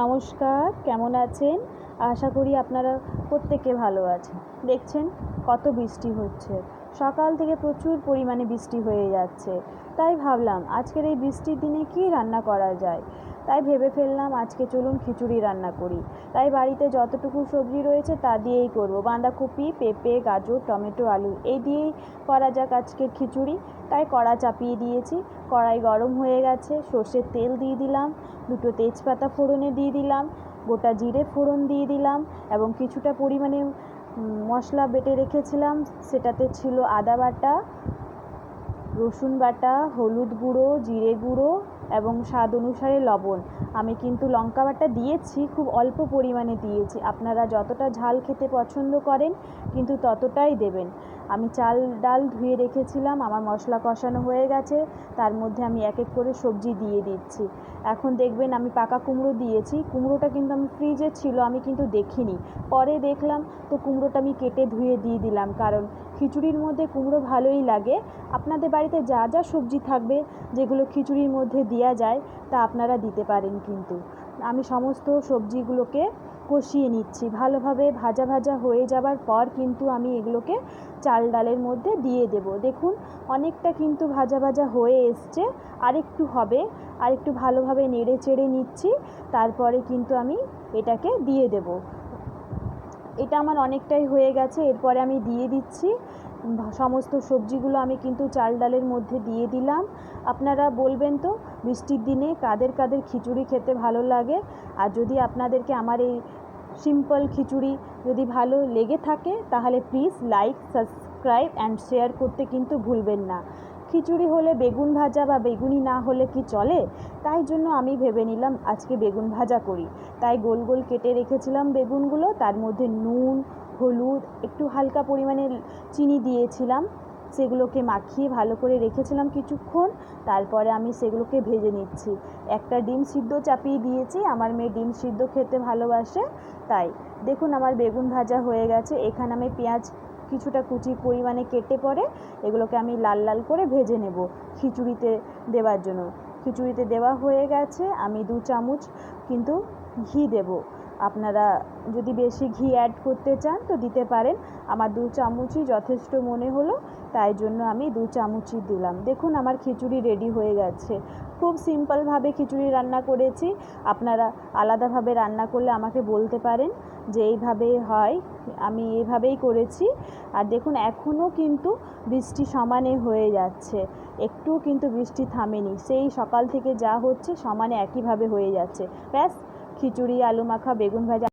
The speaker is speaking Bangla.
নমস্কার, কেমন আছেন? আশা করি আপনারা প্রত্যেকে ভালো আছেন। দেখছেন কত বৃষ্টি হচ্ছে, সকাল থেকে প্রচুর পরিমাণে বৃষ্টি হয়ে যাচ্ছে। তাই ভাবলাম আজকের এই বৃষ্টির দিনে কী রান্না করা যায়। তাই ভেবে ফেললাম আজকে চলুন খিচুড়ি রান্না করি। তাই বাড়িতে যতটুকু সবজি রয়েছে তা দিয়েই করব। বাঁধাকপি, পেঁপে, গাজর, টমেটো, আলু এই দিয়েই করা যাক আজকের খিচুড়ি। তাই কড়া চাপিয়ে দিয়েছি, কড়াই গরম হয়ে গেছে, সর্ষের তেল দিয়ে দিলাম, দুটো তেজপাতা ফোড়নে দিয়ে দিলাম, গোটা জিরে ফোড়ন দিয়ে দিলাম এবং কিছুটা পরিমাণে মশলা বেটে রেখেছিলাম। সেটাতে ছিল আদা বাটা, রসুন বাটা, হলুদ গুঁড়ো, জিরে গুঁড়ো এবং স্বাদ অনুসারে লবণ। আমি কিন্তু লঙ্কা বাটা দিয়েছি, খুব অল্প পরিমাণে দিয়েছি। আপনারা যতটা ঝাল খেতে পছন্দ করেন কিন্তু ততটাই দেবেন। আমি চাল ডাল ধুয়ে রেখেছিলাম, আমার মশলা কষানো হয়ে গেছে। তার মধ্যে আমি এক এক করে সবজি দিয়ে দিচ্ছি। এখন দেখবেন আমি পাকা কুমড়ো দিয়েছি। কুমড়োটা কিন্তু আমি ফ্রিজে ছিল, আমি কিন্তু দেখিনি, পরে দেখলাম। তো কুমড়োটা আমি কেটে ধুয়ে দিয়ে দিলাম, কারণ খিচুড়ির মধ্যে কুমড়ো ভালোই লাগে। আপনাদের বাড়িতে যা যা সবজি থাকবে যেগুলো খিচুড়ির মধ্যে দেওয়া যায় তা আপনারা দিতে পারেন। কিন্তু আমি সমস্ত সবজিগুলোকে কষিয়ে নিচ্ছি ভালোভাবে। ভাজা ভাজা হয়ে যাবার পর কিন্তু আমি এগুলোকে চাল ডালের মধ্যে দিয়ে দেব। দেখুন অনেকটা কিন্তু ভাজা ভাজা হয়ে এসছে, আরেকটু হবে। আরেকটু ভালোভাবে নেড়ে চেড়ে নিচ্ছি, তারপরে কিন্তু আমি এটাকে দিয়ে দেব। এটা আমার অনেকটাই হয়ে গেছে। এরপরে আমি দিয়ে দিচ্ছি সমস্ত সবজিগুলো। আমি কিন্তু চাল ডালের মধ্যে দিয়ে দিলাম। আপনারা বলবেন তো বৃষ্টির দিনে কাদের কাদের খিচুড়ি খেতে ভালো লাগে। আর যদি আপনাদেরকে আমার এই সিম্পল খিচুড়ি যদি ভালো লেগে থাকে তাহলে please like, subscribe and share করতে কিন্তু ভুলবেন না। খিচুড়ি হলে বেগুন ভাজা বা বেগুনি না হলে কি চলে? তাই জন্য আমি ভেবে নিলাম আজকে বেগুন ভাজা করি। তাই গোল গোল কেটে রেখেছিলাম বেগুনগুলো, তার মধ্যে নুন, হলুদ, একটু হালকা পরিমাণে চিনি দিয়েছিলাম। সেগুলোকে মাখিয়ে ভালো করে রেখেছিলাম কিছুক্ষণ। তারপরে আমি সেগুলোকে ভেজে নিচ্ছি। একটা ডিম সিদ্ধ চাপিয়ে দিয়েছি, আমার মেয়ে ডিম সিদ্ধ খেতে ভালোবাসে। তাই দেখুন আমার বেগুন ভাজা হয়ে গেছে। এখানে আমি পেঁয়াজ কিছুটা কুচি পরিমাণে কেটে পরে এগুলোকে আমি লাল লাল করে ভেজে নেব খিচুড়িতে দেওয়ার জন্য। খিচুড়িতে দেওয়া হয়ে গেছে। আমি 2 চামচ কিন্তু ঘি দেব। আপনারা যদি বেশি ঘি অ্যাড করতে চান তো দিতে পারেন। আমার 2 চামচই যথেষ্ট মনে হলো, তাই জন্য আমি 2 চামচই দিলাম। দেখুন আমার খিচুড়ি রেডি হয়ে গেছে। খুব সিম্পলভাবে খিচুড়ি রান্না করেছি। আপনারা আলাদাভাবে রান্না করলে আমাকে বলতে পারেন যে এইভাবে হয়, আমি এইভাবেই করেছি। আর দেখুন এখনও কিন্তু বৃষ্টি সমানে হয়ে যাচ্ছে, একটুও কিন্তু বৃষ্টি থামেনি। সেই সকাল থেকে যা হচ্ছে সমানে একইভাবে হয়ে যাচ্ছে। ব্যাস, খিচুড়ি, আলু মাখা, বেগুন ভাজা।